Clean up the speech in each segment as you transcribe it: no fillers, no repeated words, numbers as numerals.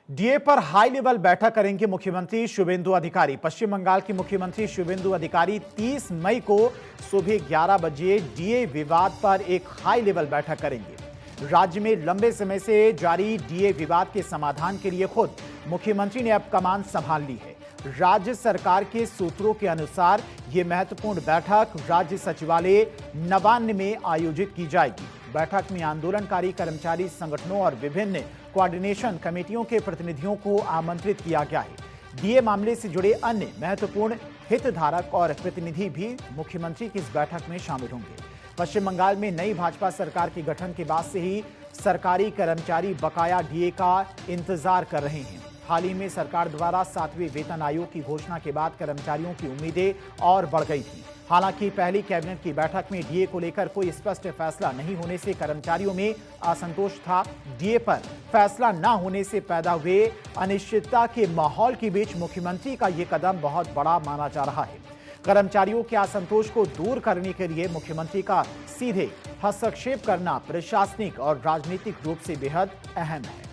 DA पर high level बैठक करेंगे मुख्यमंत्री शुभेंदु अधिकारी। पश्चिम बंगाल के मुख्यमंत्री शुभेंदु अधिकारी 30 मई को सुबह 11 बजे डीए विवाद पर एक हाई लेवल बैठक करेंगे। राज्य में लंबे समय से जारी डीए विवाद के समाधान के लिए खुद मुख्यमंत्री ने अब कमान संभाल ली है। राज्य सरकार के सूत्रों के अनुसार यह महत्वपूर्ण बैठक राज्य सचिवालय नवान्न में आयोजित की जाएगी। बैठक में आंदोलनकारी कर्मचारी संगठनों और विभिन्न कोऑर्डिनेशन कमेटियों के प्रतिनिधियों को आमंत्रित किया गया है। डीए मामले से जुड़े अन्य महत्वपूर्ण हितधारक और प्रतिनिधि भी मुख्यमंत्री की इस बैठक में शामिल होंगे। पश्चिम बंगाल में नई भाजपा सरकार के गठन के बाद से ही सरकारी कर्मचारी बकाया डीए का इंतजार कर रहे हैं। हाल ही में सरकार द्वारा 7वें वेतन आयोग की घोषणा के बाद कर्मचारियों की उम्मीदें और बढ़ गई थी। हालांकि पहली कैबिनेट की बैठक में डीए को लेकर कोई स्पष्ट फैसला नहीं होने से कर्मचारियों में असंतोष था। डीए पर फैसला न होने से पैदा हुए अनिश्चितता के माहौल के बीच मुख्यमंत्री का यह कदम बहुत बड़ा माना जा रहा है। कर्मचारियों के असंतोष को दूर करने के लिए मुख्यमंत्री का सीधे हस्तक्षेप करना प्रशासनिक और राजनीतिक रूप से बेहद अहम है।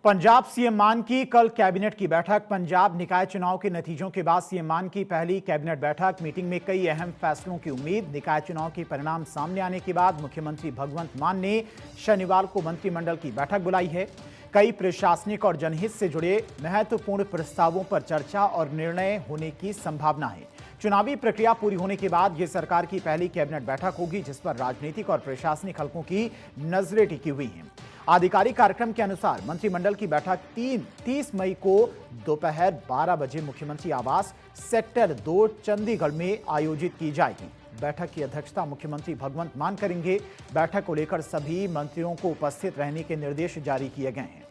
पंजाब सीएम मान की कल कैबिनेट की बैठक। पंजाब निकाय चुनाव के नतीजों के बाद सीएम मान की पहली कैबिनेट बैठक। मीटिंग में कई अहम फैसलों की उम्मीद। निकाय चुनाव के परिणाम सामने आने के बाद मुख्यमंत्री भगवंत मान ने शनिवार को मंत्रिमंडल की बैठक बुलाई है। कई प्रशासनिक और जनहित से जुड़े महत्वपूर्ण प्रस्तावों पर चर्चा और निर्णय होने की संभावना है। चुनावी प्रक्रिया पूरी होने के बाद यह सरकार की पहली कैबिनेट बैठक होगी, जिस पर राजनीतिक और प्रशासनिक हलकों की नजरें टिकी हुई हैं। आधिकारिक कार्यक्रम के अनुसार मंत्रिमंडल की बैठक 30 मई को दोपहर 12 बजे मुख्यमंत्री आवास सेक्टर 2 चंडीगढ़ में आयोजित की जाएगी। बैठक की अध्यक्षता मुख्यमंत्री भगवंत मान करेंगे। बैठक को लेकर सभी मंत्रियों को उपस्थित रहने के निर्देश जारी किए गए हैं।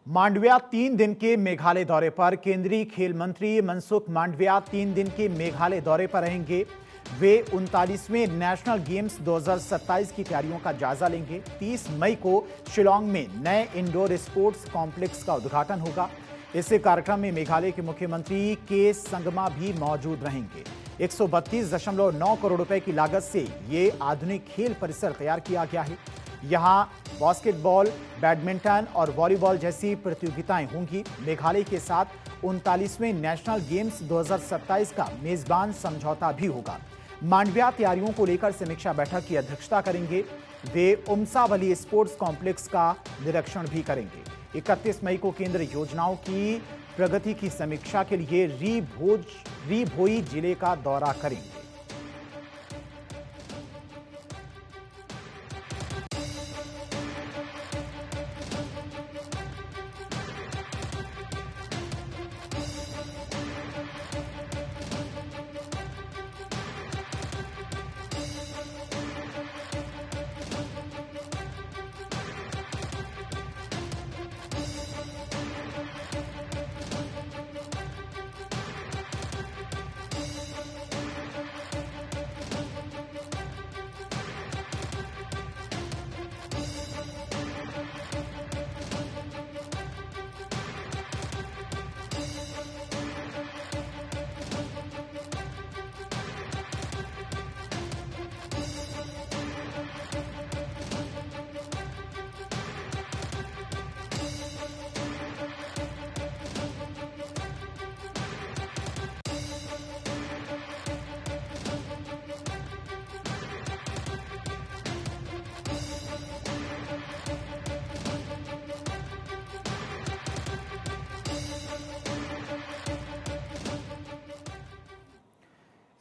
मांडविया 3 दिन के मेघालय दौरे पर। केंद्रीय खेल मंत्री मनसुख मांडविया 3 दिन के मेघालय दौरे पर रहेंगे। वे 39वें नेशनल गेम्स 2027 की तैयारियों का जायजा लेंगे। 30 मई को शिलांग में नए इंडोर स्पोर्ट्स कॉम्प्लेक्स का उद्घाटन होगा। इस कार्यक्रम में मेघालय के मुख्यमंत्री के संगमा भी मौजूद रहेंगे। 132.9 करोड़ रुपए की लागत से ये आधुनिक खेल परिसर तैयार किया गया है। यहाँ बास्केटबॉल, बैडमिंटन और वॉलीबॉल जैसी प्रतियोगिताएं होंगी। मेघालय के साथ 39वें नेशनल गेम्स 2027 का मेजबान समझौता भी होगा। मांडविया तैयारियों को लेकर समीक्षा बैठक की अध्यक्षता करेंगे। वे उमसावली स्पोर्ट्स कॉम्प्लेक्स का निरीक्षण भी करेंगे। 31 मई को केंद्र योजनाओं की प्रगति की समीक्षा के लिए री भोई जिले का दौरा करेंगे।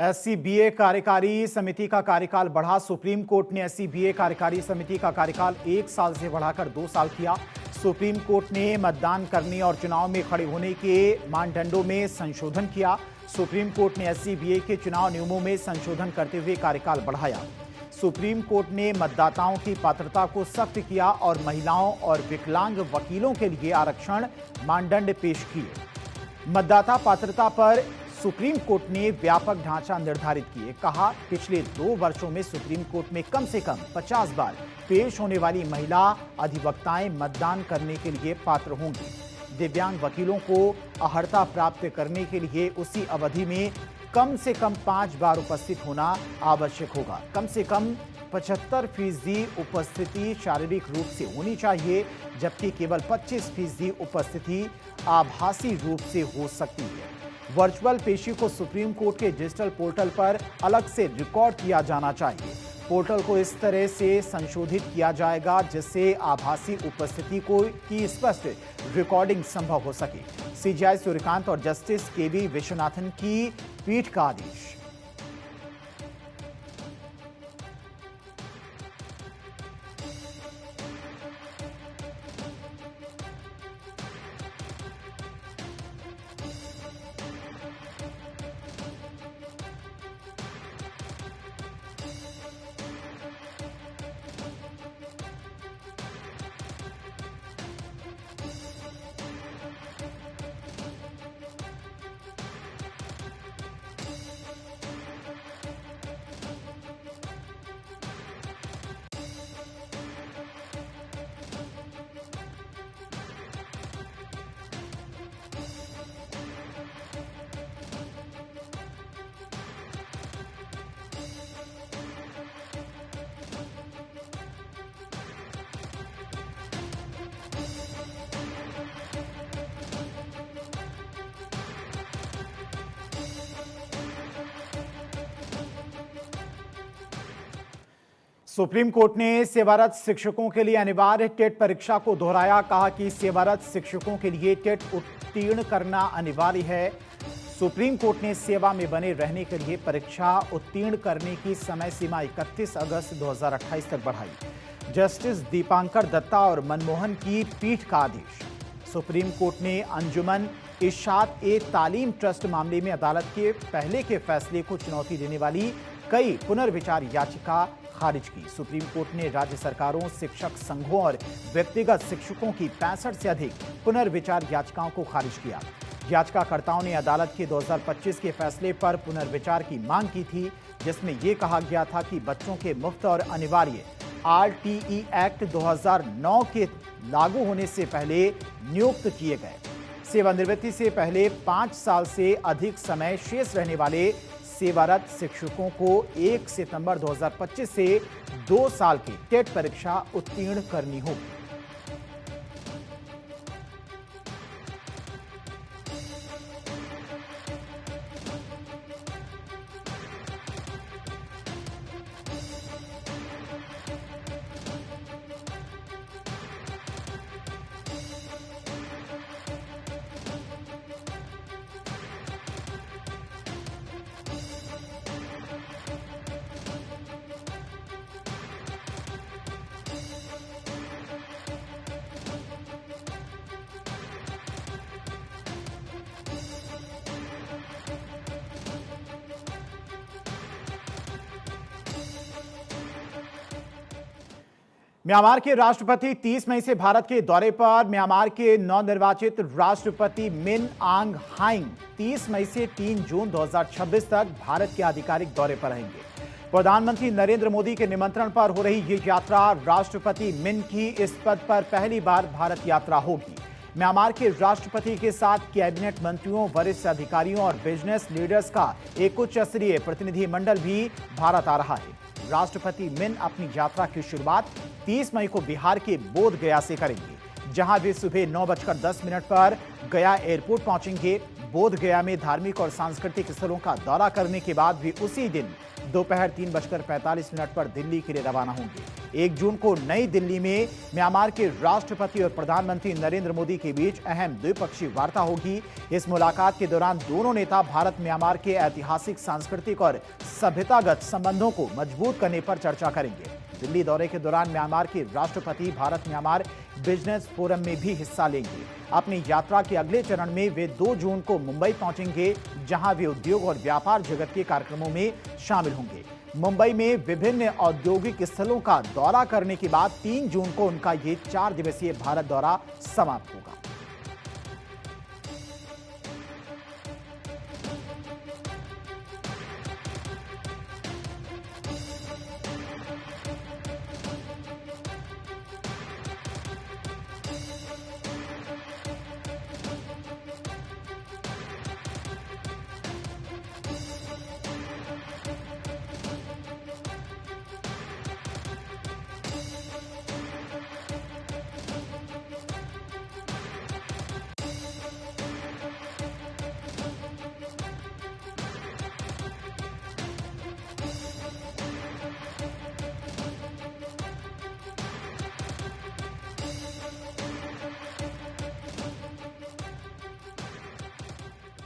एससीबीए कार्यकारी समिति का कार्यकाल बढ़ा। सुप्रीम कोर्ट ने एससीबीए कार्यकारी समिति का कार्यकाल 1 साल से बढ़ाकर 2 साल किया। सुप्रीम कोर्ट ने मतदान करने और चुनाव में खड़े होने के मानदंडों में संशोधन किया। सुप्रीम कोर्ट ने एससीबीए के चुनाव नियमों में संशोधन करते हुए कार्यकाल बढ़ाया। सुप्रीम कोर्ट ने मतदाताओं की पात्रता को सख्त किया और महिलाओं और विकलांग वकीलों के लिए आरक्षण मानदंड पेश किए। मतदाता पात्रता पर सुप्रीम कोर्ट ने व्यापक ढांचा निर्धारित किए। कहा, पिछले 2 वर्षों में सुप्रीम कोर्ट में कम से कम 50 बार पेश होने वाली महिला अधिवक्ताएं मतदान करने के लिए पात्र होंगी। दिव्यांग वकीलों को अर्हता प्राप्त करने के लिए उसी अवधि में कम से कम 5 बार उपस्थित होना आवश्यक होगा। कम से कम 75% उपस्थिति शारीरिक रूप से होनी चाहिए, जबकि केवल 25% उपस्थिति आभासी रूप से हो सकती है। वर्चुअल पेशी को सुप्रीम कोर्ट के डिजिटल पोर्टल पर अलग से रिकॉर्ड किया जाना चाहिए। पोर्टल को इस तरह से संशोधित किया जाएगा जिससे आभासी उपस्थिति की स्पष्ट रिकॉर्डिंग संभव हो सके। सीजेआई सूर्यकांत और जस्टिस केवी विश्वनाथन की पीठ का आदेश। सुप्रीम कोर्ट ने सेवारत शिक्षकों के लिए अनिवार्य टेट परीक्षा को दोहराया। कहा कि सेवारत शिक्षकों के लिए टेट उत्तीर्ण करना अनिवार्य है। सुप्रीम कोर्ट ने सेवा में बने रहने के लिए परीक्षा उत्तीर्ण करने की समय सीमा 31 अगस्त 2028 तक बढ़ाई। जस्टिस दीपांकर दत्ता और मनमोहन की पीठ का आदेश। सुप्रीम कोर्ट ने अंजुमन इशात-ए-तालीम ट्रस्ट मामले में अदालत के पहले के फैसले को चुनौती देने वाली कई पुनर्विचार याचिका खारिज की। सुप्रीम कोर्ट ने राज्य सरकारों, शिक्षक संघों और व्यक्तिगत शिक्षकों की 65 से अधिक पुनर्विचार याचिकाओं को खारिज किया। याचिकाकर्ताओं ने अदालत के 2025 के फैसले पर पुनर्विचार की मांग की थी, जिसमें यह कहा गया था कि बच्चों के मुफ्त और अनिवार्य RTE एक्ट 2009 के लागू होने से पहले नियुक्त किए गए सेवानिवृत्ति से पहले 5 साल से अधिक समय शेष रहने वाले सेवारत शिक्षकों को 1 सितंबर 2025 से 2 साल की टेट परीक्षा उत्तीर्ण करनी होगी। म्यांमार के राष्ट्रपति 30 मई से भारत के दौरे पर। म्यांमार के नवनिर्वाचित राष्ट्रपति मिन आंग हाइंग 30 मई से 3 जून 2026 तक भारत के आधिकारिक दौरे पर रहेंगे। प्रधानमंत्री नरेंद्र मोदी के निमंत्रण पर हो रही ये यात्रा राष्ट्रपति मिन की इस पद पर पहली बार भारत यात्रा होगी। म्यांमार के राष्ट्रपति के साथ कैबिनेट मंत्रियों, वरिष्ठ अधिकारियों और बिजनेस लीडर्स का एक उच्च स्तरीय प्रतिनिधिमंडल भी भारत आ रहा है। राष्ट्रपति मिन अपनी यात्रा की शुरुआत 30 मई को बिहार के बोध गया से करेंगे, जहां वे सुबह 9:10 पर गया एयरपोर्ट पहुंचेंगे। बोध गया में धार्मिक और सांस्कृतिक स्थलों का दौरा करने के बाद वे उसी दिन दोपहर 3:45 पर दिल्ली के लिए रवाना होंगे। 1 जून को नई दिल्ली में म्यांमार के राष्ट्रपति और प्रधानमंत्री नरेंद्र मोदी के बीच अहम द्विपक्षीय वार्ता होगी। इस मुलाकात के दौरान दोनों नेता भारत म्यांमार के ऐतिहासिक, सांस्कृतिक और सभ्यतागत संबंधों को मजबूत करने पर चर्चा करेंगे। दिल्ली दौरे के दौरान म्यांमार के राष्ट्रपति भारत म्यांमार बिजनेस फोरम में भी हिस्सा लेंगे। अपनी यात्रा के अगले चरण में वे 2 जून को मुंबई पहुंचेंगे, जहां वे उद्योग और व्यापार जगत के कार्यक्रमों में शामिल होंगे। मुंबई में विभिन्न औद्योगिक स्थलों का दौरा करने के बाद 3 जून को उनका ये 4 दिवसीय भारत दौरा समाप्त होगा।